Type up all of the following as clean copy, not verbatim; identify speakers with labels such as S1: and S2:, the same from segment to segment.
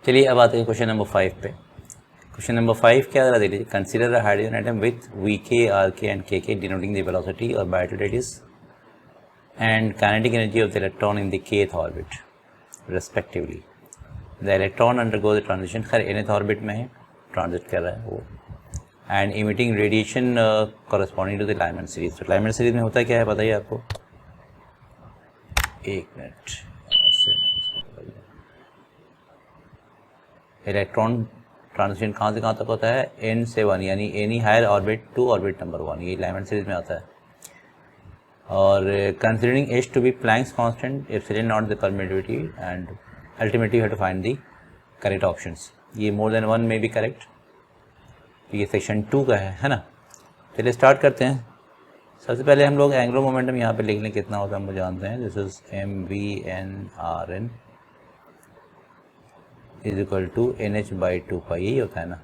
S1: चलिए अब आते हैं क्वेश्चन नंबर 5 पे। क्वेश्चन नंबर 5 क्या जरा देख लीजिए। Consider a hydrogen atom with VK, RK and KK denoting the velocity orbital radius and kinetic energy of the electron in the kth orbit respectively. The electron undergo the transition, खैर nth orbit में है, transit कर रहा है वो, and emitting radiation corresponding to the Lyman series. तो Lyman series में होता क्या है बताइए आपको। एक मिनट, इलेक्ट्रॉन ट्रांजिशन कहाँ से कहाँ तक होता है, n से 1 यानी any higher orbit to orbit number 1, ये लाइमैन सीरीज में आता है। और considering h to be Planck's constant, epsilon naught the permittivity and ultimately you have to find the correct options. ये मोर देन 1 में भी करेक्ट, तो ये सेक्शन 2 का है ना। चलिए स्टार्ट करते हैं। सबसे पहले हम लोग एंगुलर मोमेंटम यहाँ पे लिख लें कितना होता है हम जानते हैं। This is mv_n/r_n is equal to NH/2π, यही होता है ना।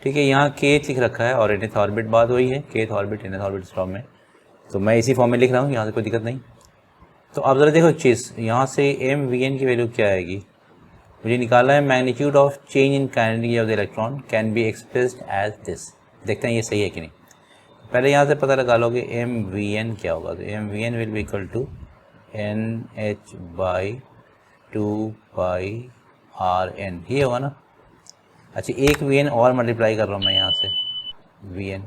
S1: ठीक है, यहाँ kth लिख रखा है और nth ऑर्बिट बात वही है, kth orbit nth orbit form में, तो मैं इसी फॉर्म में लिख रहा हूँ, यहाँ से कोई दिक्कत नहीं। तो अब ज़रा देखो एक चीज़, यहाँ से mvn की वैल्यू क्या आएगी, मुझे निकालना है magnitude of change in kinetic of the electron can be expressed as this. देखते हैं ये सही है कि नहीं। पहले यहाँ से पता लगा लो कि mvn क्या होगा, तो mvn will be equal to NH/2πRN, ये होगा ना। अच्छा, एक vn और मल्टीप्लाई कर रहा हूँ मैं यहाँ से vn,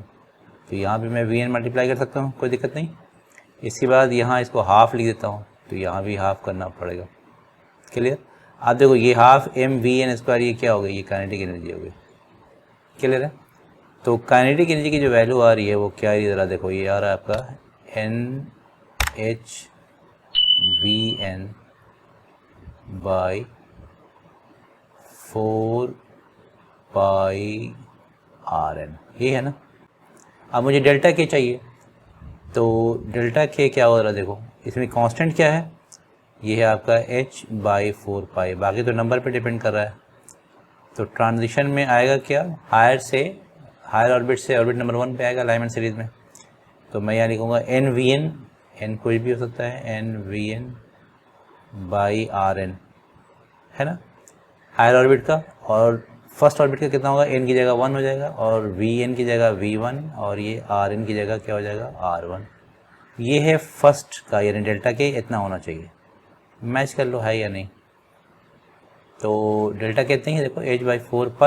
S1: तो यहाँ भी मैं vn मल्टीप्लाई कर सकता हूँ, कोई दिक्कत नहीं। इसके बाद यहाँ इसको हाफ लिख देता हूँ, तो यहाँ भी हाफ करना पड़ेगा। क्लियर। आप देखो ये हाफ mvn², ये क्या हो गई, ये काइनेटिक एनर्जी हो गई। क्लियर है। तो काइनेटिक एनर्जी की जो वैल्यू आ रही है वो क्या है, ज़रा देखो, ये आ रहा है आपका NHVN/4πRN, ये है ना। अब मुझे डेल्टा के चाहिए, तो डेल्टा के क्या हो रहा है देखो, इसमें कांस्टेंट क्या है, ये है आपका h/4π, बाकी तो नंबर पे डिपेंड कर रहा है। तो ट्रांजिशन में आएगा क्या, हायर ऑर्बिट से ऑर्बिट नंबर 1 पे आएगा लाइमैन सीरीज में। तो मैं यहाँ लिखूँगा NVN, n कोई भी हो सकता है, NVN/RN है ना, हायर ऑर्बिट का। और फर्स्ट ऑर्बिट का कितना होगा, n की जगह 1 हो जाएगा और Vn की जगह V1 और ये Rn की जगह क्या हो जाएगा, R1। ये है फर्स्ट का, यानी डेल्टा के इतना होना चाहिए। मैच कर लो है या नहीं। तो डेल्टा कहते हैं देखो h/4π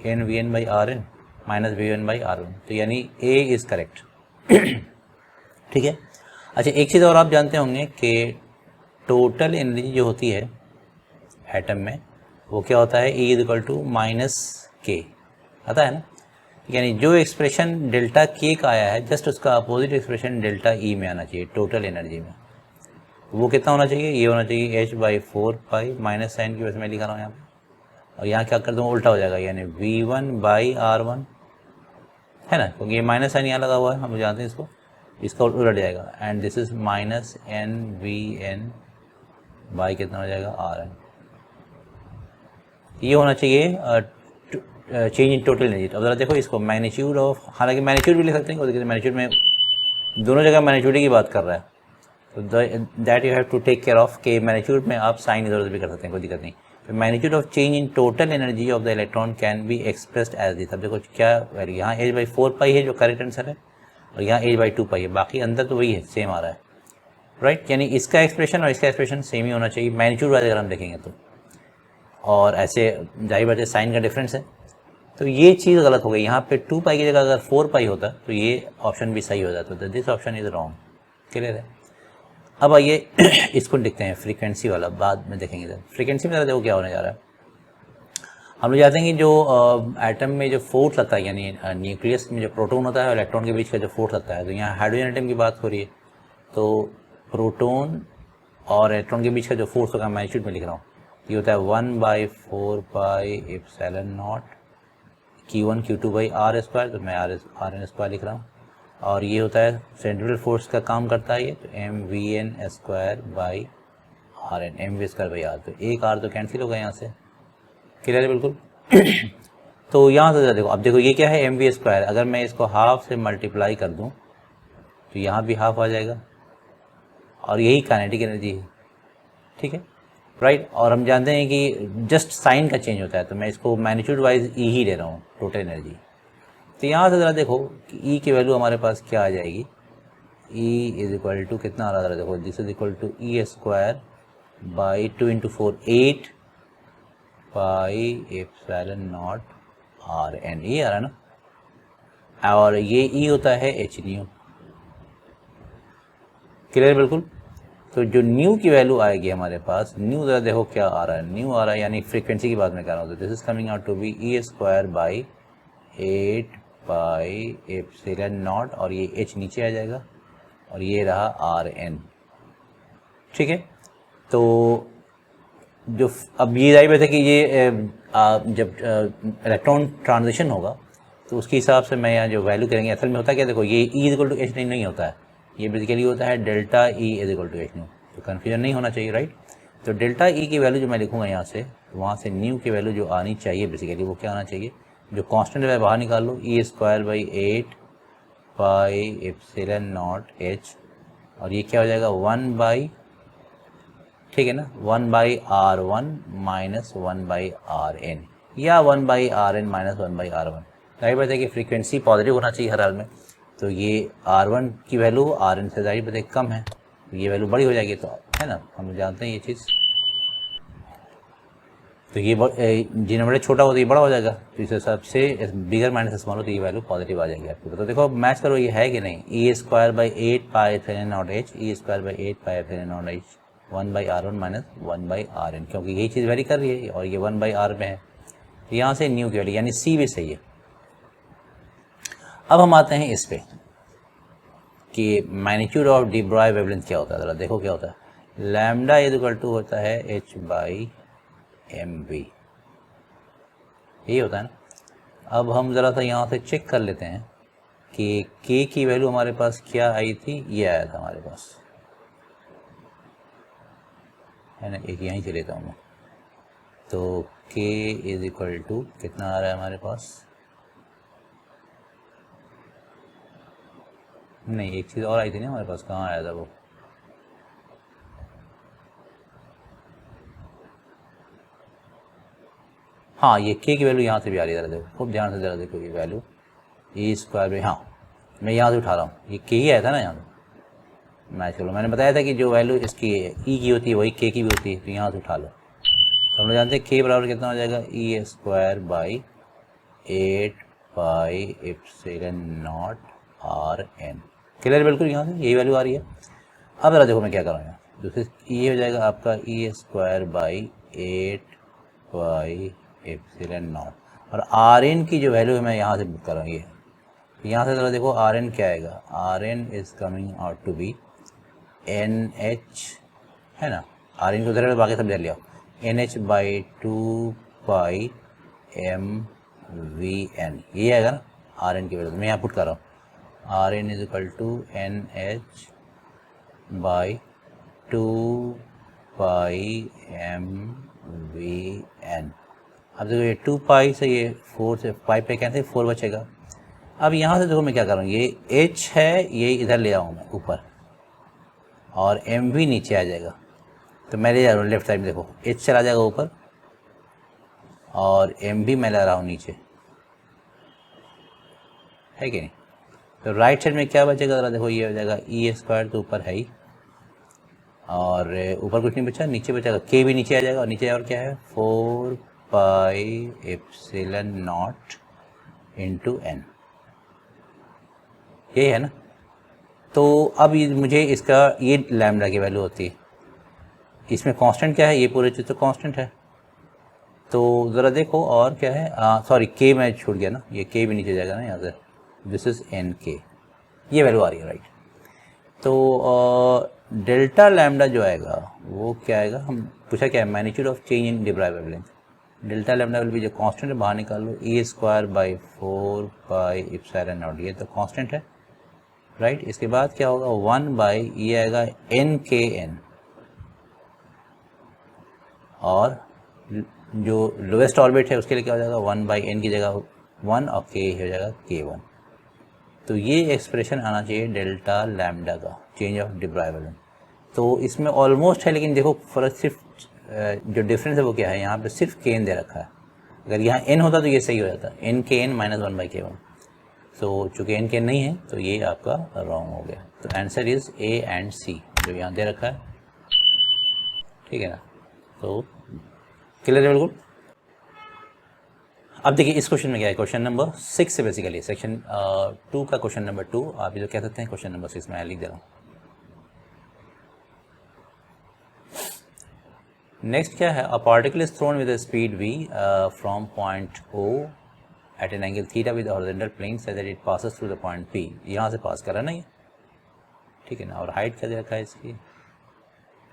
S1: NVN/RN माइनस V1/R1, तो यानी A इज़ करेक्ट। ठीक है। अच्छा, एक चीज़ और आप जानते होंगे कि टोटल एनर्जी जो होती है एटम में वो क्या होता है, E इक्वल टू -k आता है ना। यानी जो एक्सप्रेशन डेल्टा के का आया है, जस्ट उसका अपोजिट एक्सप्रेशन डेल्टा E में आना चाहिए टोटल एनर्जी में। वो कितना होना चाहिए, ये होना चाहिए h/4π, माइनस साइन की वजह से मैं लिखा रहा हूँ यहाँ पे, और यहाँ क्या कर दूँ उल्टा हो जाएगा, यानी V1/R1 है ना, क्योंकि ये माइनस साइन यहाँ लगा हुआ है, हम जानते हैं इसको, इसका उलट जाएगा। And this is -NVN by कितना हो जाएगा, RN। ये होना चाहिए चेंज इन टोटल एनर्जी। अब जरा देखो इसको, मैग्नीट्यूड ऑफ, हालांकि मैग्नीट्यूड भी लिख सकते हैं, मैग्नीट्यूड में दोनों जगह मैग्नीट्यूड की बात कर रहा है, तो that you have to take care of के मैग्नीट्यूड में आप साइन इधर उधर भी कर सकते हैं, कोई दिक्कत नहीं। तो magnitude of change in total energy of the electron can be expressed as this. अब देखो क्या वैल्यू, यहाँ h/4π है जो करेक्ट आंसर है, और यहाँ h/2π है, बाकी अंदर तो वही है, सेम आ रहा है, राइट। यानी इसका एक्सप्रेशन और इसका एक्सप्रेशन सेम ही होना चाहिए मैग्नीट्यूड वाइज अगर हम देखेंगे तो, और ऐसे जाहिर बात है साइन का डिफरेंस है, तो ये चीज़ गलत हो गई। यहाँ पे 2π की जगह अगर 4π होता तो ये ऑप्शन भी सही हो जाता, तो this option is wrong. Clear है। अब आइए इसको लिखते हैं, फ्रीक्वेंसी वाला बाद में देखेंगे। इधर फ्रीक्वेंसी में देखो क्या होने जा रहा है। हम लोग जानते हैं कि जो एटम में जो फोर्स लगता है, यानी न्यूक्लियस में जो प्रोटॉन होता है और इलेक्ट्रॉन के बीच का जो फोर्स लगता है, तो यहाँ हाइड्रोजन एटम की बात हो रही है, तो प्रोटॉन और इलेक्ट्रॉन के बीच का जो फोर्स होगा, मैग्नीट्यूड में लिख रहा हूँ, ये होता है 1/4πε0 Q1 Q2/r², तो मैं RN² लिख रहा हूँ। और ये होता है सेंट्रल फोर्स का काम करता है ये, तो mvn²/RN, mv²/r, तो एक r तो कैंसिल होगा यहाँ से। क्लियर है बिल्कुल। तो यहाँ से देखो, अब देखो ये क्या है, mv², अगर मैं इसको हाफ से मल्टीप्लाई कर दूँ तो यहाँ भी हाफ आ जाएगा, और यही काइनेटिक एनर्जी है। ठीक है, राइट। और हम जानते हैं कि जस्ट साइन का चेंज होता है, तो मैं इसको मैग्नीट्यूड वाइज ई ही ले रहा हूँ, टोटल एनर्जी। तो यहाँ से ज़रा देखो कि ई की वैल्यू हमारे पास क्या आ जाएगी। ई इज इक्वल टू कितना आ रहा था, देखो this is equal to e square by 2 into 4 8 pi epsilon naught r n, ये आ रहा है ना। और ये ई होता है एच न्यू। क्लियर बिल्कुल। तो जो न्यू की वैल्यू आएगी हमारे पास, न्यू ज़रा देखो क्या आ रहा है, न्यू आ रहा है यानी फ्रीक्वेंसी की बात मैं कर रहा हूँ। तो this is coming out to be e square by 8 pi epsilon naught, और ये एच नीचे आ जाएगा और ये रहा आर एन। ठीक है। तो जो अब ये जाहिर बात है कि ये जब इलेक्ट्रॉन ट्रांजिशन होगा तो उसके हिसाब से मैं यहाँ जो वैल्यू करेंगे, असल में होता है क्या, देखो ये ई इक्वल टू एच नहीं होता है, ये बेसिकली होता है delta e is equal to h nu. तो कन्फ्यूजन नहीं होना चाहिए, राइट। तो डेल्टा ई की वैल्यू जो मैं लिखूँगा यहाँ से, वहाँ से न्यू की वैल्यू जो आनी चाहिए बेसिकली वो क्या आना चाहिए, जो कांस्टेंट है बाहर निकाल लो, e square by 8 pi epsilon naught h, और ये क्या हो जाएगा 1 बाई, ठीक है ना, 1 by r one minus 1 by r n, या 1 by r n minus 1 by r one. जाहिर बात है कि फ्रीक्वेंसी पॉजिटिव होना चाहिए हर हाल में। तो ये आर वन की वैल्यू आर एन से जाहिर बात है कम है, तो ये वैल्यू बड़ी हो जाएगी, तो है ना, हम जानते हैं ये चीज़। तो ये डिनोमिनेटर छोटा हो तो ये बड़ा हो जाएगा, तो इस हिसाब से बिगर माइनस स्मॉल हो तो ये वैल्यू पॉजिटिव आ जाएगी आपको। तो देखो मैच करो ये है कि नहीं, e square by 8 pi epsilon naught h, e square by 8 pi epsilon naught h, 1 by r one minus 1 by r n, क्योंकि यही चीज़ वेरी कर रही है और ये 1 बाई आर में है। तो यहाँ से न्यू की वैल्यू यानी सी भी सही है। अब हम आते हैं इस पे कि magnitude of D Broglie wavelength क्या होता है, ज़रा देखो क्या होता है। लैम्डा इज इक्वल टू होता है एच बाई एम वी, यही होता है ना। अब हम ज़रा सा यहाँ से चेक कर लेते हैं कि k की वैल्यू हमारे पास क्या आई थी, ये आया था हमारे पास, है ना, एक यहीं से लेता हूँ मैं। तो k इज इक्वल टू कितना आ रहा है हमारे पास, नहीं एक चीज़ और आई थी ना हमारे पास, कहाँ आया था वो, हाँ ये k की वैल्यू यहाँ से भी आ रही है, ज़रा देखो खूब ध्यान से ज़रा देखो ये वैल्यू ई स्क्वायर में, हाँ मैं यहाँ से उठा रहा हूँ, ये k ही आया था ना यहाँ से। मैच करो, मैंने बताया था कि जो वैल्यू इसकी ई की होती है वही k की भी होती है, तो यहाँ से उठा लो। तो हम लोग जानते हैं k बराबर कितना हो जाएगा, e square by 8 pi epsilon naught r n. Clear बिल्कुल, यहाँ से यही वैल्यू आ रही है। अब ज़रा देखो मैं क्या कर रहा हूँ, दूसरे ये हो जाएगा आपका e square by 8 pi epsilon naught, और आर एन की जो वैल्यू है मैं यहाँ से बुक कर रहा हूँ, ये यहाँ से ज़रा देखो आर एन क्या आएगा, r n is coming out to be n h, है ना, आर एन को उधर बाकी सब ले लिया, n h by 2 pi m v n, ये आएगा ना आर एन की वैल्यू। मैं यहाँ पुट कर रहा हूँ r n is equal to n h by 2 pi m v n. अब देखो ये 2 पाई से ये 4 से 5 पे कैंसिल, 4 बचेगा। अब यहाँ से देखो मैं क्या कर रहा हूँ, ये h है ये इधर ले आऊँ मैं ऊपर, और एम भी नीचे आ जाएगा, तो मैं ले जा रहा हूँ लेफ्ट साइड में, देखो h चला जाएगा ऊपर और एम भी मैं ला रहा हूँ नीचे, है कि नहीं। तो राइट साइड में क्या बचेगा, ज़रा देखो ये हो जाएगा ई स्क्वायर, तो ऊपर है ही, और ऊपर कुछ नहीं बचा, नीचे बचेगा k भी नीचे आ जाएगा, और नीचे और क्या है 4 pi epsilon naught into n, ये है ना। तो अब ये मुझे इसका ये लैम्डा की वैल्यू होती है, इसमें कांस्टेंट क्या है, ये पूरे चीज़ तो कांस्टेंट है। तो ज़रा देखो और क्या है, सॉरी k मैं छूट गया ना, ये k भी नीचे जाएगा ना यहाँ से, दिस इज़ एन के, ये वैल्यू आ रही है, राइट। तो डेल्टा लैम्डा जो आएगा वो क्या आएगा, हम पूछा क्या है, magnitude of change in de Broglie wavelength. Delta lambda will be जो कांस्टेंट है, बाहर निकाल लो, e square by 4 pi epsilon naught, ये तो कांस्टेंट है, राइट। इसके बाद क्या होगा 1 बाई ये आएगा एन के एन, और जो लोएस्ट ऑर्बिट है उसके लिए क्या हो जाएगा 1 बाई एन की जगह 1 और k हो जाएगा k1। तो ये एक्सप्रेशन आना चाहिए डेल्टा लैम्डा का, change of D Broglie wavelength. तो इसमें ऑलमोस्ट है, लेकिन देखो फर्क सिर्फ जो डिफरेंस है वो क्या है, यहाँ पे सिर्फ के एन दे रखा है। अगर यहाँ एन होता तो ये सही हो जाता, एन के एन माइनस 1/k1। सो चूँकि एन के एन नहीं है तो ये आपका रॉन्ग हो गया। तो आंसर इज़ ए एंड सी जो यहाँ दे रखा है, ठीक है ना। तो क्लियर है बिल्कुल। अब देखिए इस क्वेश्चन में क्या है, क्वेश्चन नंबर 6 से बेसिकली सेक्शन 2 का क्वेश्चन नंबर 2 आप ये जो कह सकते हैं क्वेश्चन नंबर 6 में लिख दे रहा हूँ। नेक्स्ट क्या है, a particle is thrown with a speed v from point O at an angle theta with horizontal plane so that it passes through the point P। यहाँ से पास कर रहा है ना ये, ठीक है ना। और हाइट क्या दे रखा है इसकी,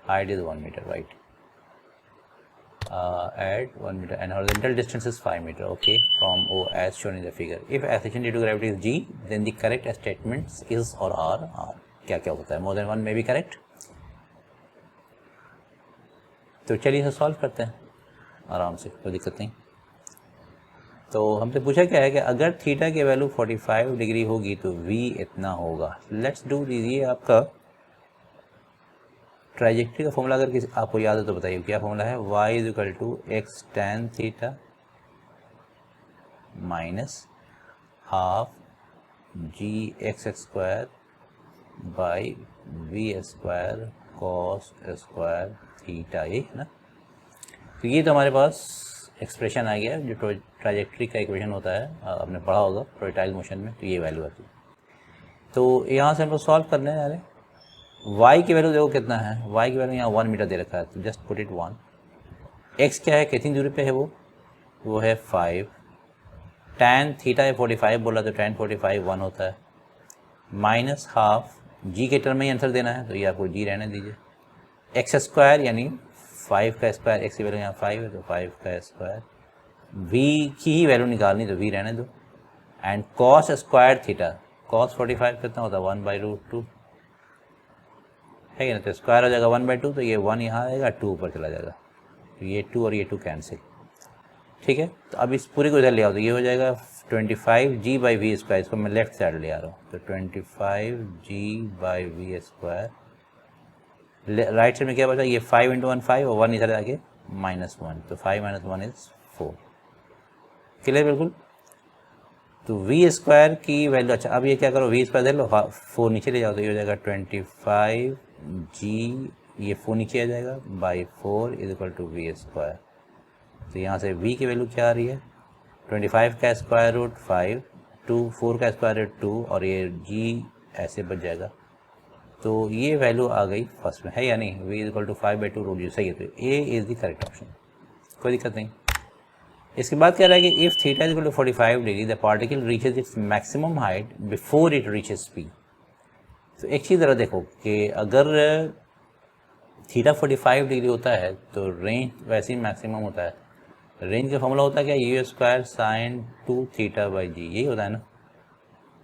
S1: height is 1 meter, right, at 1 meter and horizontal distance is 5 meter, okay, from O as shown in the figure. If acceleration due to gravity is g, then the correct statements is or are क्या क्या होता है, more than one may be correct। तो चलिए इसे solve करते हैं आराम से, कोई दिक्कत नहीं। तो हमसे पूछा क्या है कि अगर थीटा की वैल्यू 45 डिग्री होगी तो v इतना होगा। लेट्स डू दीजिए आपका ट्राइजेक्ट्री का फॉर्मूला अगर किसी आपको याद है तो बताइए क्या फॉर्मूला है, y is equal to x tan theta minus half g x square by v square cos square theta, ये है ना। तो ये तो हमारे पास एक्सप्रेशन आ गया जो ट्राइजेक्ट्री का इक्वेशन होता है, आपने पढ़ा होगा प्रोजेक्टाइल मोशन में, तो ये वैल्यू आती है। तो यहाँ से हम लोग सॉल्व करने जा रहे हैं। y की वैल्यू देखो कितना है, y की वैल्यू यहाँ 1 मीटर दे रखा है, तो जस्ट पुट इट 1। x क्या है, कितनी दूरी पे है वो है 5। tan थीटा है 45 बोला तो tan 45 1 होता है, माइनस हाफ g के टर्म में ही आंसर देना है तो ये आपको g रहने दीजिए। एक्स स्क्वायर यानी 5 का स्क्वायर, x की वैल्यू यहाँ 5 है तो 5 का स्क्वायर, v की ही वैल्यू निकालनी तो v रहने दो, and cos square theta, cos 45 कितना होता है 1/√2 है ना। तो स्क्वायर हो जाएगा 1/2, तो ये 1 यहाँ आएगा, 2 ऊपर चला जाएगा, तो ये 2 और ये 2 कैंसिल, ठीक है। तो अब इस पूरे को इधर ले आओ तो ये हो जाएगा 25g/v स्क्वायर, इसको मैं लेफ्ट साइड ले आ रहा हूँ, तो 25g/v स्क्वायर, राइट साइड में क्या बचा, ये 5 × 1 5 और 1 इधर आके -1, तो 5 - 1 इज 4। क्लियर बिल्कुल। तो वी स्क्वायर की वैल्यू, अच्छा अब ये क्या करो, वी स्क्वायर दे लो, 4 नीचे ले जाओ तो ये हो जाएगा 25g, ये 4 नीचे आ जाएगा by 4 is equal to v square. तो यहाँ से v की वैल्यू क्या आ रही है, 25 का स्क्वायर रूट 5, 4 का स्क्वायर रूट 2 और ये g ऐसे बच जाएगा। तो ये वैल्यू आ गई फर्स्ट में, है या नहीं, v is equal to 5/2 root g, सही है। तो A is the correct option, कोई दिक्कत नहीं। इसके बाद कह रहा है कि if theta is equal to 45 degree the particle reaches its maximum height before it reaches P. तो एक चीज़ ज़रा देखो कि अगर थीटा 45 डिग्री होता है तो रेंज वैसे ही मैक्सिमम होता है। रेंज का फॉर्मूला होता है क्या, u square sine 2 theta by g, यही होता है ना।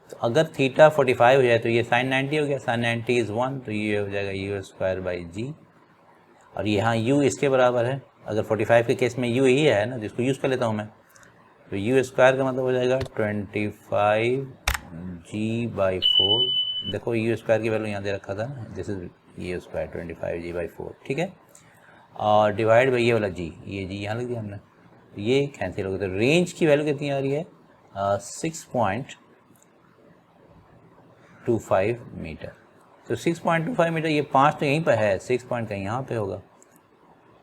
S1: तो अगर थीटा 45 हो जाए तो ये साइन 90 हो गया, साइन 90 इज़ 1, तो ये हो जाएगा यू स्क्वायर बाई जी, और यहाँ u इसके बराबर है। अगर 45 के केस में u यही है ना, जिसको यूज़ कर लेता हूँ मैं, तो यू स्क्वायर का मतलब हो जाएगा 25g/4। देखो यू स्क्वायर की वैल्यू यहाँ दे रखा था ना, this is you square 25g/4, ठीक है। और डिवाइड बाई ये वाला g, ये g यहाँ लग दिया हमने, ये कैंसिल हो गया। तो रेंज की वैल्यू कितनी आ रही है, 6.25 मीटर। तो 6.25 मीटर, ये 5 तो यहीं पर है, 6 पॉइंट कहीं यहाँ पे होगा,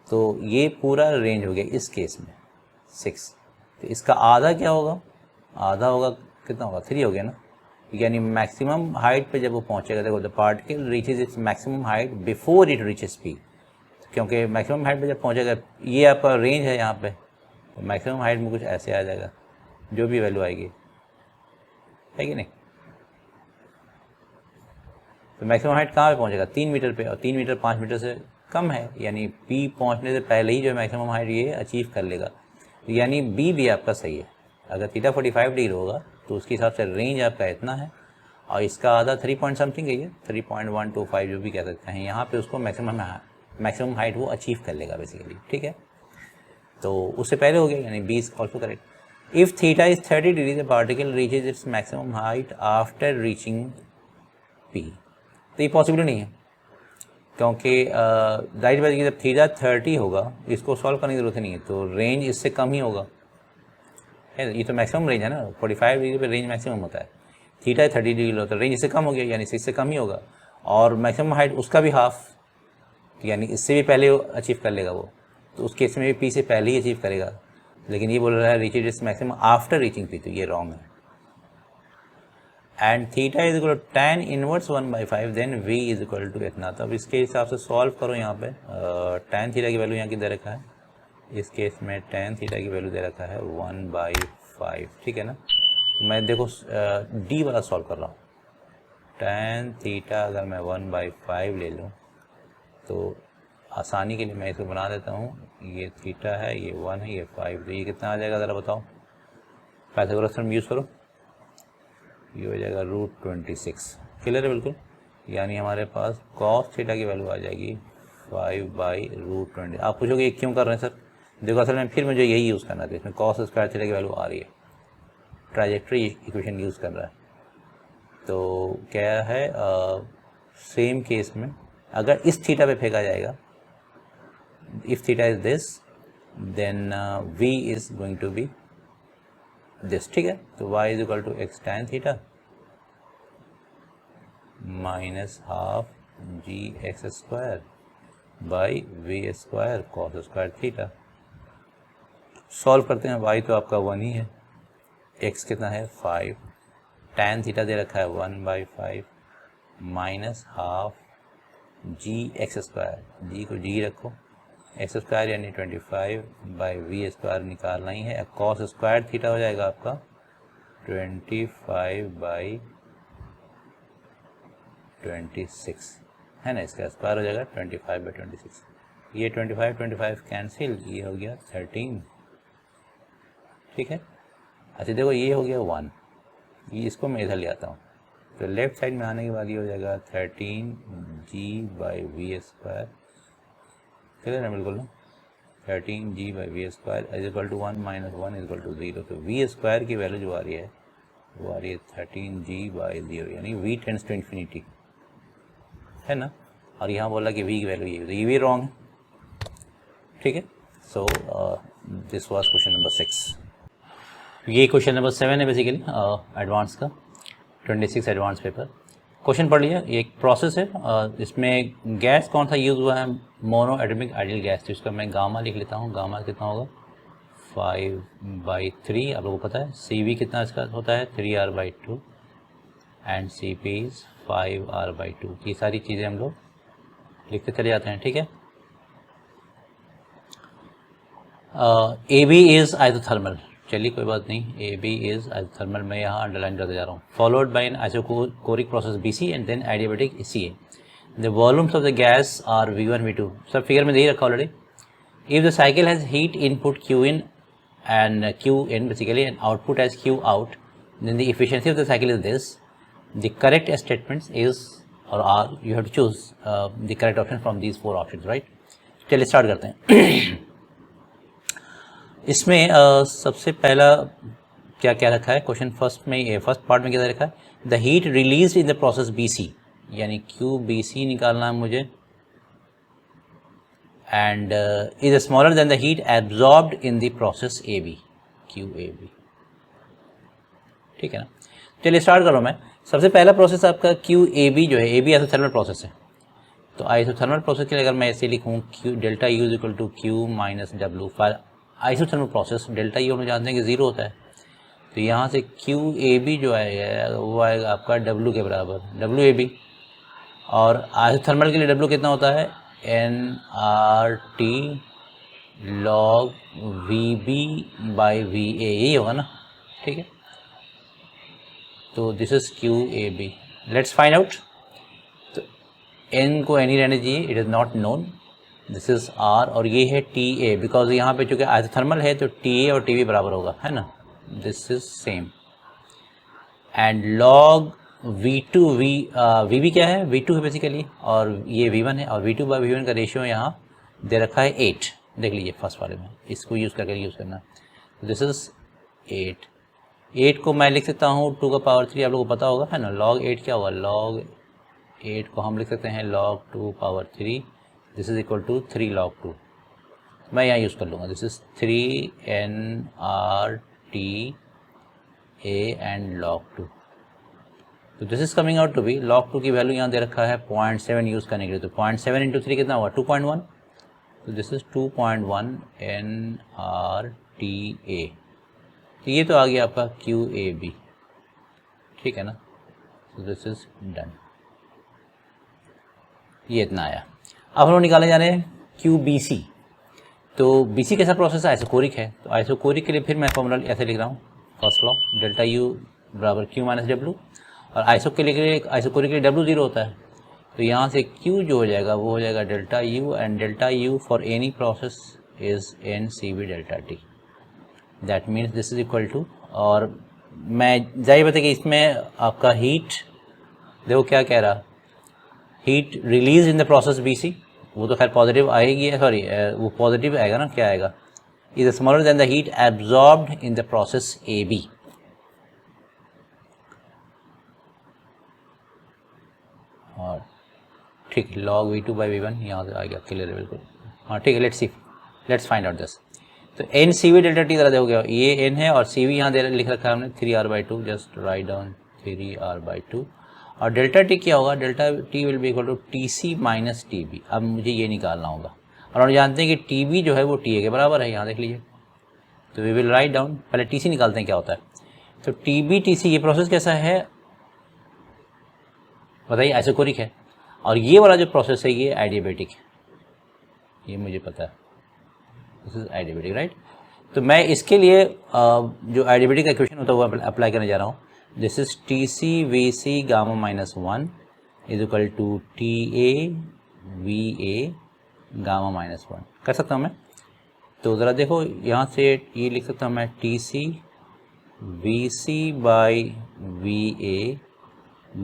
S1: तो ये पूरा रेंज हो गया इस केस में 6। तो इसका आधा क्या होगा, आधा होगा कितना होगा, 3 हो गया ना। यानी मैक्सिमम हाइट पे जब वो पहुंचेगा, देखो the particle reaches its maximum height before it reaches P, क्योंकि मैक्सिमम हाइट पे जब पहुंचेगा, ये आपका रेंज है यहाँ पे, तो मैक्सिमम हाइट में कुछ ऐसे आ जाएगा, जो भी वैल्यू आएगी, है कि नहीं। तो मैक्सिमम हाइट कहाँ पे पहुँचेगा, 3 मीटर पे, और 3 मीटर 5 मीटर से कम है, यानी पी पहुँचने से पहले ही जो मैक्सिमम हाइट ये अचीव कर लेगा। यानी बी भी आपका सही है। अगर थीटा 45 डिग्री होगा तो उसके हिसाब से रेंज आपका इतना है, और इसका आधा 3 पॉइंट समथिंग है, 3.125 जो भी कह सकते हैं, यहाँ पे उसको मैक्सिमम हाइट वो अचीव कर लेगा बेसिकली, ठीक है। तो उससे पहले हो गया, यानी B is also correct. If theta is 30 degree the particle reaches its maximum height after reaching P. तो ये पॉसिबल नहीं है, क्योंकि जाहिर बात है कि जब थीटा 30 होगा इसको सॉल्व करने की ज़रूरत नहीं है, तो रेंज इससे कम ही होगा, है ये तो मैक्सिमम रेंज है ना, 45 डिग्री पे रेंज मैक्सिमम होता है, थीटा 30 डिग्री होता है, रेंज इससे कम हो गया यानी इससे कम ही होगा, और मैक्सिमम हाइट उसका भी हाफ, यानी इससे भी पहले अचीव कर लेगा वो, तो उस केस में भी पी से पहले ही अचीव करेगा, लेकिन ये बोल रहा है reach its maximum after reaching P, तो ये रॉन्ग है। And theta is equal to tan inverse 1/5 then v is equal to इतना। तो अब इसके हिसाब से सॉल्व करो, यहाँ पे tan थीटा की वैल्यू यहाँ की दे रखा है, इस केस में tan थीटा की वैल्यू दे रखा है 1/5, ठीक है ना। तो मैं देखो d वाला सॉल्व कर रहा हूँ, tan थीटा अगर मैं 1/5 ले लूँ तो आसानी के लिए मैं इसको बना देता हूँ, ये थीटा है, ये 1 है, ये 5, तो ये कितना आ जाएगा ज़रा बताओ, पाइथागोरस थ्योरम यूज़ करो, ये हो जाएगा √26, क्लियर है बिल्कुल। यानी हमारे पास cos थीटा की वैल्यू आ जाएगी 5/√20। आप पूछोगे ये क्यों कर रहे हैं सर, देखो असल में फिर मुझे यही यूज़ करना था, इसमें cos स्क्वायर थीटा की वैल्यू आ रही है, ट्राजेक्ट्री इक्वेशन यूज़ कर रहा है, तो क्या है सेम केस में अगर इस थीटा पे फेंका जाएगा, if theta is this then v is going to be this, ठीक है। तो y is equal to x tan theta minus half g x square by v square cos square theta. Solve करते हैं, y तो आपका 1 ही है, x कितना है 5, tan थीटा दे रखा है 1/5 minus half g x square, जी को जी रखो, एक्स स्क्वायर यानी 25/v स्क्वायर निकालना ही है, कॉस स्क्वायर थीटा हो जाएगा आपका 25/26, है ना, इसका स्क्वायर हो जाएगा 25/26, ये 25 कैंसिल, ये हो गया 13, ठीक है। अच्छा देखो ये हो गया 1, ये इसको मैं इधर ले आता हूँ, तो लेफ्ट साइड में आने के बाद ये हो जाएगा 13g/v स्क्वायर, क्लियर है बिल्कुल ना, 13g/v square is equal to 1 minus 1 is equal to 0, तो v स्क्वायर की वैल्यू जो आ रही है वो आ रही है 13g/0, यानी v टेंड्स टू इन्फिनिटी, है ना, और यहाँ बोला कि v की वैल्यू ये, तो ये भी रॉन्ग है, ठीक है। So this was question number 6। ये क्वेश्चन नंबर 7 है बेसिकली एडवांस का, 26 एडवांस पेपर। क्वेश्चन पढ़ लिया, ये एक प्रोसेस है, इसमें गैस कौन सा यूज़ हुआ है, मोनो एटॉमिक आइडियल गैस, तो इसका मैं गामा लिख लेता हूँ, गामा कितना होगा 5/3, आप लोगों को पता है, CV कितना इसका होता है 3r/2 and CP is 5r/2, ये सारी चीज़ें हम लोग लिखते चले जाते हैं, ठीक है। AB इज़ आइसोथर्मल, चलिए कोई बात नहीं, AB इज़ आइसोथर्मल, मैं यहाँ अंडरलाइन करते जा रहा हूँ, followed by an isochoric process BC and then adiabatic CA। The volumes of the gas are V1 V2, सब फिगर में दे रखा already. If the cycle has heat input Qin and Qin basically and output as Q out, then the efficiency of the cycle is this. The correct statements is or are, you have to choose the correct option from these 4 options, right? चलिए start करते हैं। इसमें सबसे पहला क्या क्या रखा है क्वेश्चन, फर्स्ट पार्ट में क्या रखा है, the heat release in the process BC, यानी QBC निकालना है मुझे, and is smaller than the heat absorbed in the process AB, QAB, ठीक है ना। चलिए स्टार्ट करो, मैं सबसे पहला प्रोसेस आपका QAB जो है, AB आइसोथर्मल प्रोसेस है, तो आइसोथर्मल प्रोसेस के लिए अगर मैं ऐसे लिखूँ Q delta U is equal to Q minus W, for isothermal process delta U हम लोग जानते हैं कि 0 होता है, तो यहाँ से QAB जो आएगा वो आएगा आपका W के बराबर, WAB, और आइसोथर्मल के लिए W कितना होता है nRT log VB/VA, यही होगा ना, ठीक है। तो this is QAB, let's find out. तो n को एनी रहने दीजिए, it is not known, this is R, और ये है TA, बिकॉज यहाँ पे चूँकि आइसोथर्मल है तो TA और TB बराबर होगा, है ना, this is same, and log VB क्या है, V2 है बेसिकली, और ये V1 है, और V2/V1 का रेशियो यहाँ दे रखा है 8, देख लीजिए फर्स्ट वाले में, इसको यूज़ करके यूज़ करना, दिस इज 8 को मैं लिख सकता हूँ 2 का पावर 3, आप लोगों को पता होगा, है ना, log 8 क्या होगा, log 8 को हम लिख सकते हैं log 2 power 3, this is equal to 3 log 2। मैं यहाँ यूज़ कर लूँगा, this is 3 NRTA and log 2। तो this is coming out to be, log 2 की वैल्यू यहाँ दे रखा है 0.7 यूज़ करने के लिए, तो 0.7 इंटू 3 कितना हुआ 2.1, तो दिस इज 2.1 NRTA। तो ये तो आ गया आपका QAB, ठीक है ना। तो दिस इज डन, ये इतना आया। अब हम लोग निकालने जा रहे हैं QBC। तो BC कैसा प्रोसेस है, आइसोकोरिक है, तो आइसोकोरिक के लिए फिर मैं फॉर्मूला ऐसे लिख रहा हूँ, फर्स्ट लॉ डेल्टा U बराबर Q माइनस W, और आइसोकोरिक के लिए W 0 होता है, तो यहाँ से Q जो हो जाएगा वो हो जाएगा delta U, and delta U for any process is NCV delta T, that means this is equal to, और मैं जाहिर बात है कि इसमें आपका हीट देखो क्या कह रहा, heat release in the process BC, वो तो खैर पॉजिटिव आएगी, सॉरी वो पॉजिटिव आएगा ना, क्या आएगा, is smaller than the heat absorbed in the process AB। और ठीक है, log V2 बाई V1 यहाँ से आ गया, क्लियर है बिल्कुल। हाँ ठीक है, लेट्स फाइंड आउट दिस। तो NCV डेल्टा T ज़रा देखो क्या, ये N है और CV यहाँ दे लिख रखा है हमने 3R/2, just write down 3R/2, और डेल्टा T क्या होगा, delta T will be equal to TC minus TB। अब मुझे ये निकालना होगा, और हम जानते हैं कि TB जो है वो TA के बराबर है, यहाँ देख लीजिए, तो वी विल राइट डाउन, पहले TC निकालते हैं क्या होता है। तो TB TC ये प्रोसेस कैसा है बताइए, आइसोकोरिक है, और ये वाला जो प्रोसेस है ये एडियाबेटिक है, ये मुझे पता है, दिस इज एडियाबेटिक राइट। तो मैं इसके लिए जो एडियाबेटिक का इक्वेशन होता है वो अप्लाई करने जा रहा हूँ, this is TC/VC gamma minus 1 is equal to TA/VA gamma minus 1, कर सकता हूँ मैं। तो ज़रा देखो यहाँ से ये लिख सकता हूँ मैं TC/VC/VA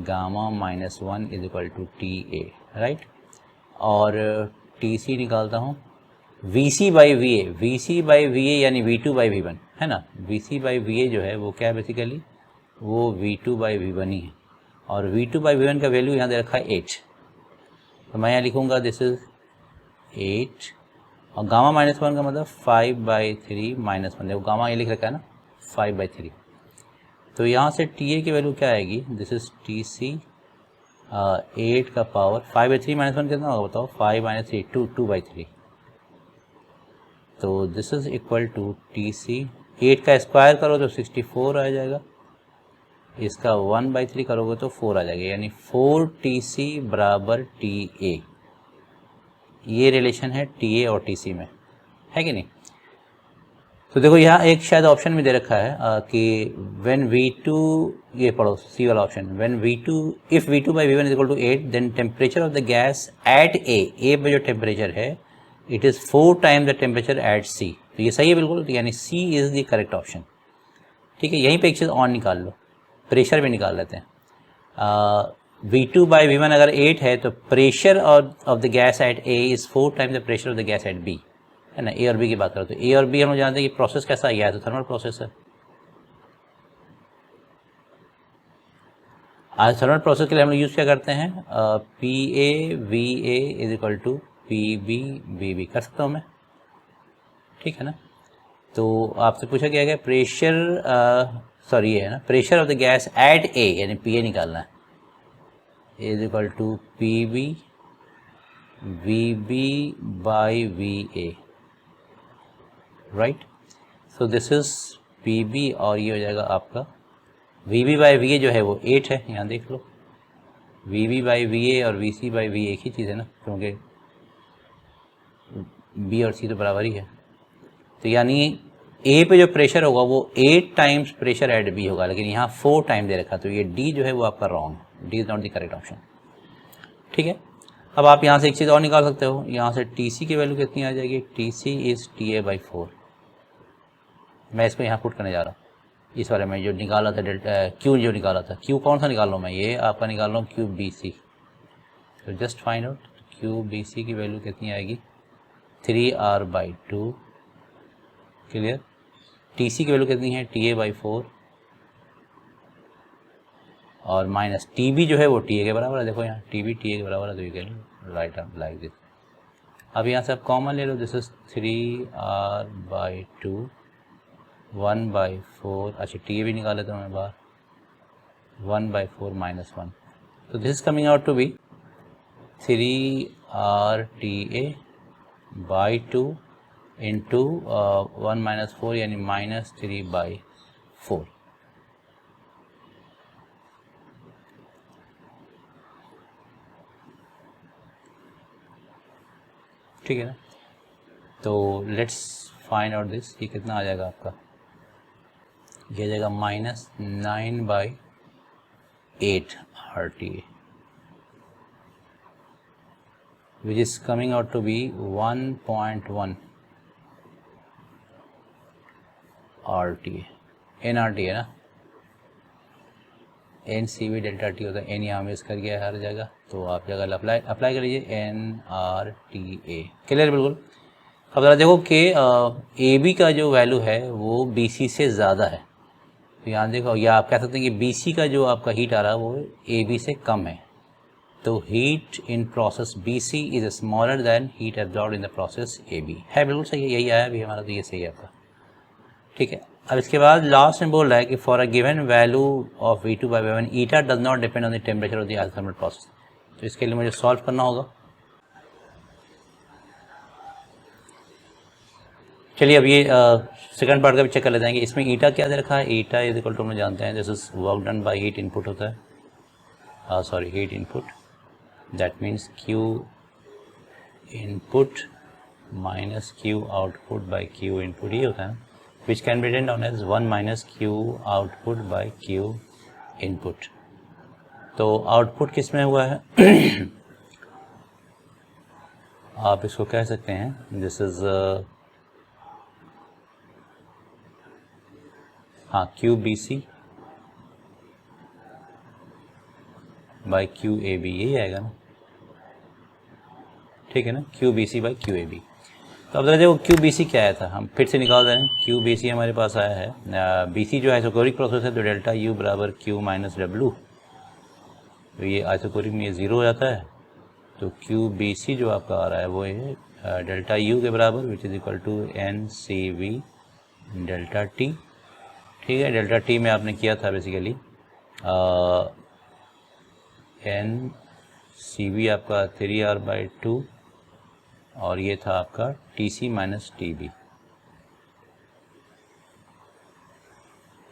S1: gamma minus 1 is equal to TA right, और TC निकालता हूँ VC/VA यानी V2/V1 है ना, VC/VA जो है वो क्या है बेसिकली, वो V2/V1 ही है, और V2/V1 का वैल्यू यहाँ दे रखा है 8, तो मैं यहाँ लिखूँगा दिस इज 8, और गामा माइनस 1 का मतलब 5/3 माइनस 1, देखो गामा ये लिख रखा है ना 5/3, तो यहाँ से TA की वैल्यू क्या आएगी, दिस इज TC 8 का पावर 5/3 माइनस 1 कितना होगा बताओ, 5 माइनस 3 2/3, तो this is equal to TC 8 का स्क्वायर करो तो 64 आ जाएगा, इसका 1/3 करोगे तो 4 आ जाएगा, यानी 4TC बराबर TA। ये रिलेशन है TA और TC में, है कि नहीं। तो देखो यहाँ एक शायद ऑप्शन में दे रखा है कि व्हेन V2, ये पढ़ो सी वाला option, when V2 if V2/V1 is equal to 8 then temperature of the gas at A पे जो टेम्परेचर है it is 4 time the temperature at C, तो ये सही है बिल्कुल, तो यानी C is the correct option. ठीक है, यहीं पे एक चीज़ और निकाल लो, प्रेशर भी निकाल लेते हैं। V2/V1 अगर 8 है तो pressure of the gas at A is 4 time the pressure of the gas eight B, है ना। A और B की बात करो तो A और B हम लोग जानते हैं कि प्रोसेस कैसा है, तो थर्मल प्रोसेस है। आज थर्मल प्रोसेस के लिए हम लोग यूज़ क्या करते हैं, PA/VA is equal to PB/BB, कर सकता हूँ मैं, ठीक है ना। तो आपसे पूछा गया है प्रेशर, सॉरी ये है ना, pressure of the gas at A यानी PA निकालना है, is equal to PB/VA, right. So this is PB और ये हो जाएगा आपका VB/VA जो है वो 8 है, यहाँ देख लो, VB/VA और VC/VA एक ही चीज़ है ना, क्योंकि B और C तो बराबर ही है। तो यानी A पे जो प्रेशर होगा वो 8 टाइम्स प्रेशर एट B होगा, लेकिन यहाँ 4 टाइम दे रखा, तो ये D जो है वो आपका रॉन्ग है, D is not the correct option, ठीक है। अब आप यहाँ से एक चीज़ और निकाल सकते हो, यहाँ से TC की वैल्यू कितनी आ जाएगी, TC इज़ TA/4। मैं इसको यहाँ पुट करने जा रहा हूँ, इस वाले में जो निकाला था डेल्टा Q, जो निकाला था Q कौन सा निकाल रहा हूँ मैं, ये आपका निकाल रहा हूँ QBC। तो जस्ट फाइंड आउट QBC की वैल्यू कितनी आएगी, 3R/2, क्लियर। TC की वैल्यू कितनी है, TA/4, और माइनस टी बी जो है वो टी ए के बराबर है, देखो यहाँ टी बी टी ए के बराबर है, तो you can write out like this. अब यहाँ से आप कॉमन ले लो, दिस इज 3r/2 1/4, अच्छा टी ए भी निकाले तो मैं बाहर 1/4 -1, तो this is coming out to be 3rTA/2 into 1 - 4 यानी -3/4। ठीक है ना, तो लेट्स फाइंड आउट दिस, ये कितना आ जाएगा आपका, ये आ जाएगा -9/8 RTA, which is coming out to be 1.1 RTA, NRT है ना, NCV डेल्टा टी होता है, एन यहाँ मिस कर गया हर जगह, तो आप जगह अप्लाई कर लीजिए NRTA। क्लियर बिल्कुल। अब ज़रा देखो कि AB का जो वैल्यू है वो BC से ज़्यादा है, तो यहाँ देखो, या आप कह सकते हैं कि BC का जो आपका हीट आ रहा है वो AB से कम है, तो heat in process BC is smaller than heat absorbed in the process AB, है बिल्कुल सही है, यही आया अभी हमारा, तो ये सही है आपका। ठीक है, अब इसके बाद लास्ट में बोल रहा है कि for a given value of V2/V1 eta does not depend on the temperature of the isothermal process, तो इसके लिए मुझे सॉल्व करना होगा। चलिए अब ये सेकंड पार्ट का भी चेक कर लेते हैं कि इसमें ईटा क्या दे रखा है। ईटा इज इक्वल टू हम जानते हैं this is work done by heat input होता है, sorry heat input, that means Q input minus Q output by Q input, ये होता है, which can be written down as 1 - Q output by Q input. तो output किस में हुआ है आप इसको कह सकते हैं this is QBC by QAB, यही आएगा ना, ठीक है ना, QBC बाई QAB। तो अब देखो QBC क्या आया था, हम फिर से निकाल रहे हैं। QBC हमारे पास आया है, BC जो आइसोकोरिक प्रोसेस है, तो डेल्टा U बराबर Q - W, तो ये आइसोकोरिक में ये 0 हो जाता है, तो QBC जो आपका आ रहा है वो है डेल्टा U के बराबर, which is equal to NCV delta T। ठीक है, डेल्टा T में आपने किया था बेसिकली NCV आपका 3R/2 और ये था आपका TC - TB,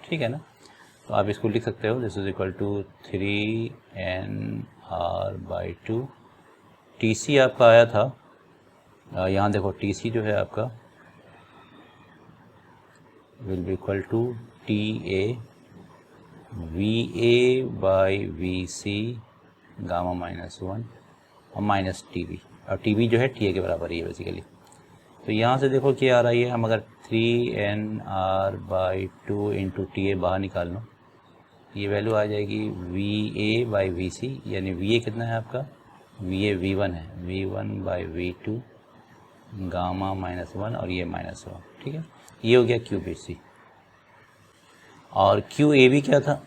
S1: ठीक है ना, तो आप इसको लिख सकते हो, this is equal to 3NR/2। TC आपका आया था, यहाँ देखो TC जो है आपका will be equal to TA VA/VC gamma -1 और माइनस TB, और TB जो है TA के बराबर ही है बेसिकली। तो यहाँ से देखो क्या आ रहा है, हम अगर 3NR/2 इंटू TA बाहर निकाल लो, ये वैल्यू आ जाएगी VA/VC, यानी VA कितना है आपका, VA V1 है, V1/V2 गामा -1 और ये -1, ठीक है, ये हो गया QBC। और QAB क्या था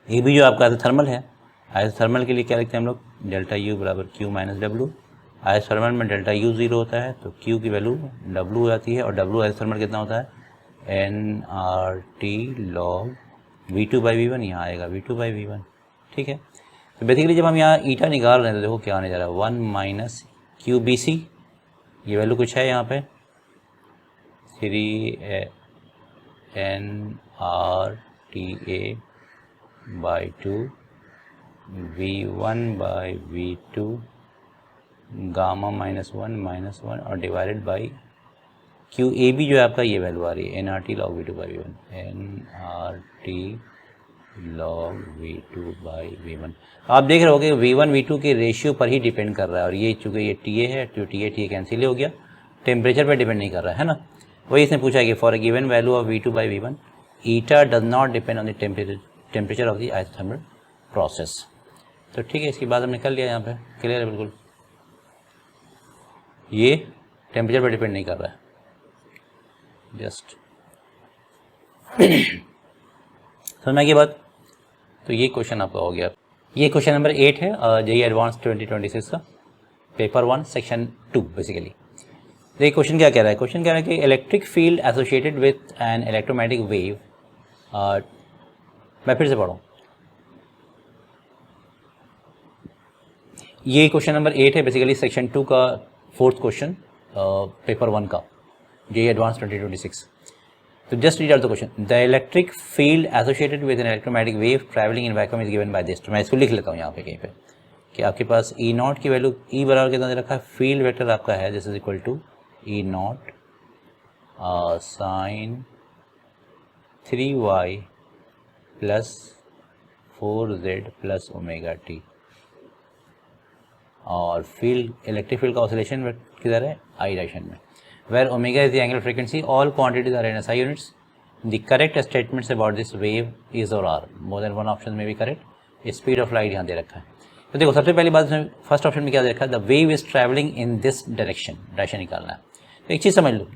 S1: AB जो आपका आइसोथर्मल है, आइसोथर्मल के लिए क्या लिखते हैं हम लोग, डेल्टा U बराबर Q - W। आइसोथर्मल में डेल्टा U 0 होता है, तो Q की वैल्यू W हो जाती है, और W आइसोथर्मल कितना होता है, NRT log V2/V1, यहाँ आएगा V2/V1, ठीक है। तो बेसिकली जब हम यहाँ ईटा निकाल रहे हैं तो देखो क्या आने जा रहा है, 1 - QBC, ये वैल्यू कुछ है यहाँ पे 3NRTA/2 V1/V2 गामा -1 और डिवाइडेड बाई QAB जो है आपका, ये वैल्यू आ रही है NRT log V2/V1, NRT log V2/V1। आप देख रहे हो कि V1 V2 के रेशियो पर ही डिपेंड कर रहा है, और ये चूँकि ये TA है, तो TA कैंसिल हो गया, टेम्परेचर पर डिपेंड नहीं कर रहा है ना। वही इसने पूछा कि for a given value of V2/V1 eta does not depend on the temperature of the isothermal process. तो ठीक है, इसकी बात हमने कर लिया, यहाँ पे क्लियर है बिल्कुल, ये टेम्परेचर पर डिपेंड नहीं कर रहा है, जस्ट समझना की बात। तो ये क्वेश्चन आपका हो गया। ये क्वेश्चन नंबर 8 है जेईई एडवांस 2026 का, पेपर 1 सेक्शन 2 बेसिकली। तो ये क्वेश्चन क्या कह रहा है? क्वेश्चन कह रहा है कि electric field associated with an electromagnetic wave, मैं फिर से पढ़ूँ, ये क्वेश्चन नंबर 8 है बेसिकली सेक्शन 2 का 4th क्वेश्चन पेपर 1 का, जेईई एडवांस 2026। तो just read out the question. The electric field associated with an electromagnetic wave travelling in vacuum is given by this. तो मैं इसको लिख लेता हूँ यहाँ पे कहीं पे कि आपके पास ई नॉट की वैल्यू ई बराबर कितना दे रखा है, फील्ड वेक्टर आपका है this is equal to e naught sine 3y plus 4z plus omega t, और फील्ड इलेक्ट्रिक फील्ड का ऑसिलेशन किधर है, आई डायरेक्शन में, where omega is the angular frequency, all quantities are in SI units, the correct statements about this wave is or are, more than one option में भी correct, speed of light यहाँ दे रखा है। तो देखो सबसे पहली बात इसमें फर्स्ट ऑप्शन में क्या दे रखा है, the wave is travelling in this direction निकालना है। तो एक चीज़ समझ लो,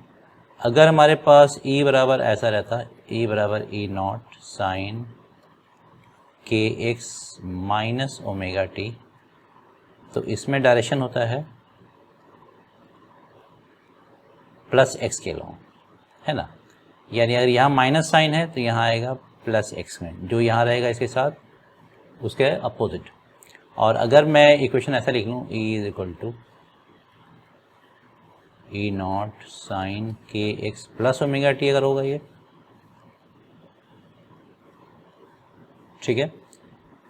S1: अगर हमारे पास ई बराबर ऐसा रहता है, ई बराबर ई naught sine k x minus omega T, तो इसमें डायरेक्शन होता है प्लस एक्स के लॉन्ग, है ना, यानी अगर यहाँ माइनस साइन है तो यहाँ आएगा प्लस एक्स में, जो यहाँ रहेगा इसके साथ उसके अपोजिट। और अगर मैं इक्वेशन ऐसा लिख लूँ, e is equal to e naught sine k x plus omega t अगर होगा ये, ठीक है,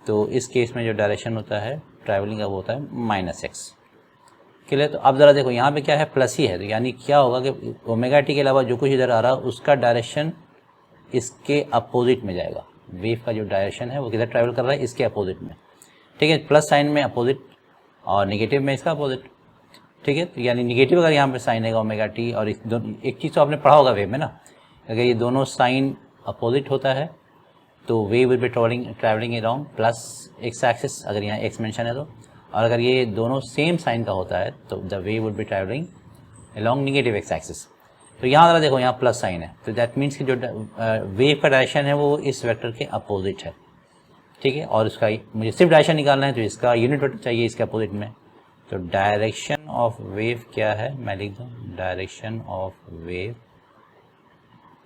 S1: तो इस केस में जो डायरेक्शन होता है ट्रैवलिंग का वो होता है माइनस एक्स। क्लियर? तो अब ज़रा देखो यहाँ पे क्या है, प्लस ही है, तो यानी क्या होगा कि ओमेगा टी के अलावा जो कुछ इधर आ रहा है उसका डायरेक्शन इसके अपोजिट में जाएगा। वेव का जो डायरेक्शन है वो किधर ट्रैवल कर रहा है, इसके अपोजिट में, ठीक है, प्लस साइन में अपोजिट और निगेटिव में इसका अपोजिट, ठीक है। तो यानी निगेटिव अगर यहाँ पे साइन है ओमेगा टी, और एक चीज़ तो आपने पढ़ा होगा वेव में ना, अगर ये दोनों साइन अपोजिट होता है तो wave will be travelling around plus x axis, अगर यहाँ एक्स मेंशन है तो, और अगर ये दोनों सेम साइन का होता है तो the wave would be travelling along negative x axis. तो यहाँ ज़रा देखो यहाँ प्लस साइन है, तो दैट मीन्स कि जो वेव का डायरेक्शन है वो इस वेक्टर के अपोजिट है, ठीक है, और उसका मुझे सिर्फ डायरेक्शन निकालना है तो इसका यूनिट वेक्टर चाहिए इसके अपोजिट में। तो डायरेक्शन ऑफ वेव क्या है, मैं लिख दूँ direction of wave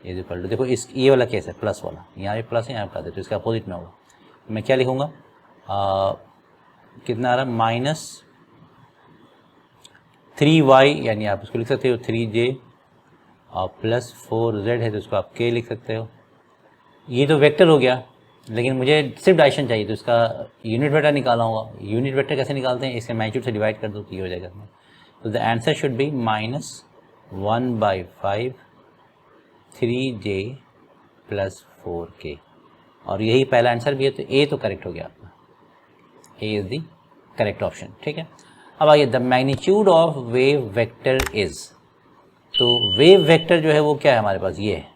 S1: is equal to, देखो इस ये वाला केस है प्लस वाला, यहाँ पे प्लस है यहाँ पे, तो इसका अपोजिट में होगा, मैं क्या लिखूँगा, कितना आ रहा है माइनस 3y, यानी आप उसको लिख सकते हो 3j, और प्लस 4z है तो उसको आप k लिख सकते हो। ये तो वेक्टर हो गया, लेकिन मुझे सिर्फ डायरेक्शन चाहिए तो इसका यूनिट वेक्टर निकालना होगा। यूनिट वेक्टर कैसे निकालते हैं, इसके मैग्नीट्यूड से डिवाइड कर दो तो ये हो जाएगा। तो the answer should be -1/5 3j plus 4k, और यही पहला आंसर भी है, तो ए तो करेक्ट हो गया आपका, ए इज द करेक्ट ऑप्शन, ठीक है। अब आइए, the magnitude of wave vector is, तो वेव वेक्टर जो है वो क्या है हमारे पास, ये है,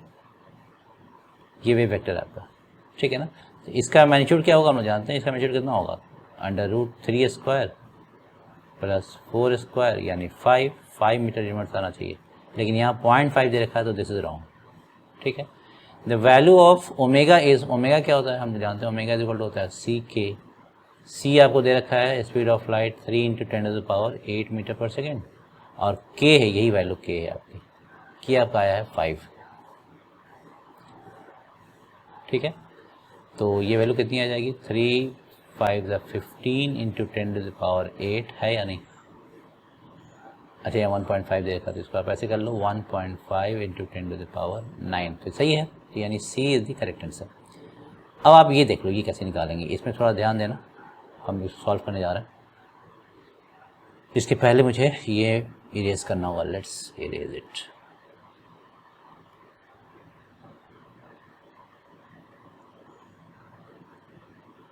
S1: ये वेव वेक्टर आपका, ठीक है ना। तो इसका मैग्नीट्यूड क्या होगा हम लोग जानते हैं, इसका मैग्नीट्यूड कितना होगा, √3² प्लस 4² यानी 5 मीटर इनवर्स आना चाहिए, लेकिन यहाँ 0.5 दे रखा है तो दिस इज रॉन्ग, ठीक है। The value of omega is, omega क्या होता है हम जानते हैं, ओमेगा इज इक्वल टू होता है ck, c आपको दे रखा है स्पीड ऑफ लाइट 3 × 10⁸ मीटर पर सेकेंड, और k है, यही वैल्यू k है आपकी, k आपका आया है 5, ठीक है। तो ये वैल्यू कितनी आ जाएगी, 3 5 15 × 10⁸ है या नहीं, अच्छा यहाँ 1.5 दे रखा, तो इसको आप ऐसे कर लो 1.5 × 10⁹, तो सही है, तो यानी सी इज़ द करेक्ट आंसर। अब आप ये देख लो ये कैसे निकालेंगे, इसमें थोड़ा ध्यान देना, हम इसको सॉल्व करने जा रहे हैं। इसके पहले मुझे ये इरेज करना होगा, लेट्स इरेज इट।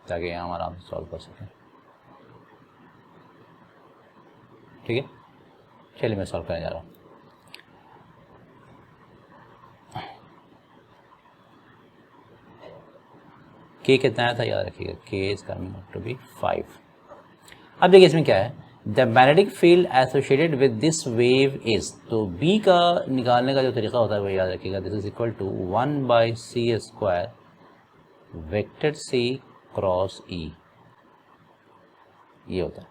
S1: ताकि हम आराम से सॉल्व कर सकें, ठीक है। चलिए मैं सॉल्व करने जा रहा हूँ। के कितना आया था याद रखिएगा, के इज कमिंग टू बी 5। अब देखिए इसमें क्या है, the magnetic field associated with this wave is, तो बी का निकालने का जो तरीका होता है वो याद रखिएगा, this is equal to 1/c² vector c cross e, ये होता है।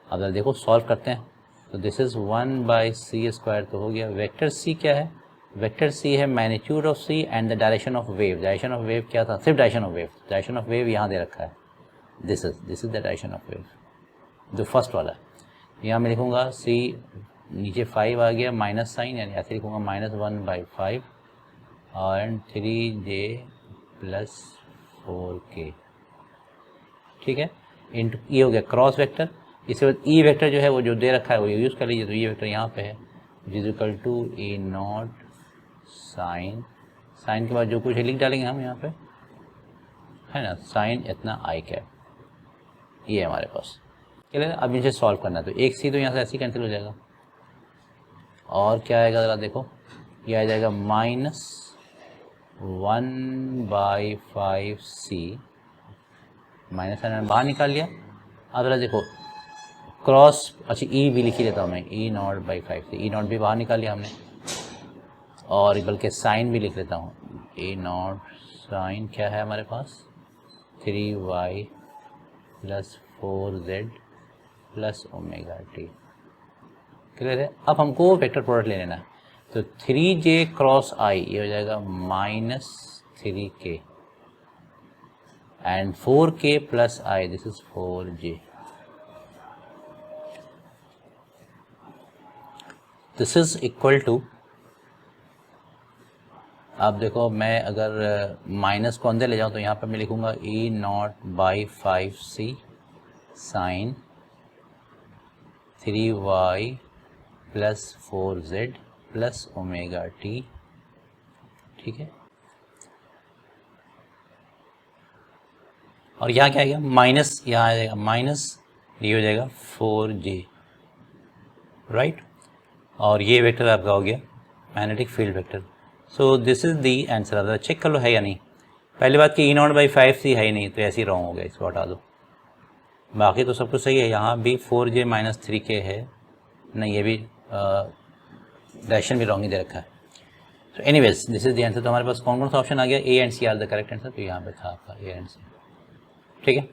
S1: अब जरा देखो सॉल्व करते हैं। तो दिस इज़ 1/c² तो हो गया। वेक्टर सी क्या है? वेक्टर सी है magnitude of C and the direction of wave. Direction of wave क्या था? सिर्फ direction of wave. Direction of wave यहाँ दे रखा है, this is the direction of wave, जो फर्स्ट वाला है। यहाँ मैं लिखूँगा सी, नीचे 5 आ गया, माइनस साइन, यानी ऐसे लिखूँगा -1/5 एंड 3j + 4k, ठीक है। इंटू ये हो गया क्रॉस वेक्टर। इसके बाद ई वेक्टर जो है वो जो दे रखा है वो यूज़ कर लीजिए। तो ई वेक्टर यहाँ पे है, equal to E0 sign, sign के बाद जो कुछ है लिख डालेंगे हम यहाँ पे, है ना, साइन इतना i कैप, ये है हमारे पास। क्लियर है? अब इसे सॉल्व करना है। तो एक सी तो यहाँ से ऐसे ही कैंसिल हो जाएगा, और क्या आएगा ज़रा देखो, ये आ जाएगा -1/5c, माइनस साइन बाहर निकाल लिया। अब जरा देखो क्रॉस, अच्छा ई भी लिख ही देता हूँ मैं, E0/5 से E0 भी बाहर निकाल लिया हमने, और बल्कि साइन भी लिख लेता हूँ, E0 साइन क्या है हमारे पास 3y + 4z + ωt। क्लियर है? अब हमको वेक्टर प्रोडक्ट ले लेना है। तो 3j क्रॉस i ये हो जाएगा -3k and 4k + i, this is 4j। This is equal to, अब देखो मैं अगर माइनस को अंदर ले जाऊँ तो यहाँ पर मैं लिखूँगा E0/5c sign 3y + 4z + ωt, ठीक है। और यहाँ क्या आएगा, माइनस, यहाँ आ जाएगा माइनस, ये हो जाएगा 4j, राइट। और ये वेक्टर आपका हो गया magnetic field vector. So this is the answer. अब चेक कर लो है या नहीं। पहली बात कि E0/5c है ही नहीं, तो ऐसे ही रॉन्ग हो गया, इसको हटा दो। बाकी तो सब कुछ सही है। यहाँ भी 4j - 3k है, नहीं ये भी डायरेक्शन भी रॉन्ग ही दे रखा है। So anyways this is the answer. तो हमारे पास कौन कौन सा ऑप्शन आ गया, A and C are the correct answer. तो यहाँ पे था आपका A एंड C, ठीक है।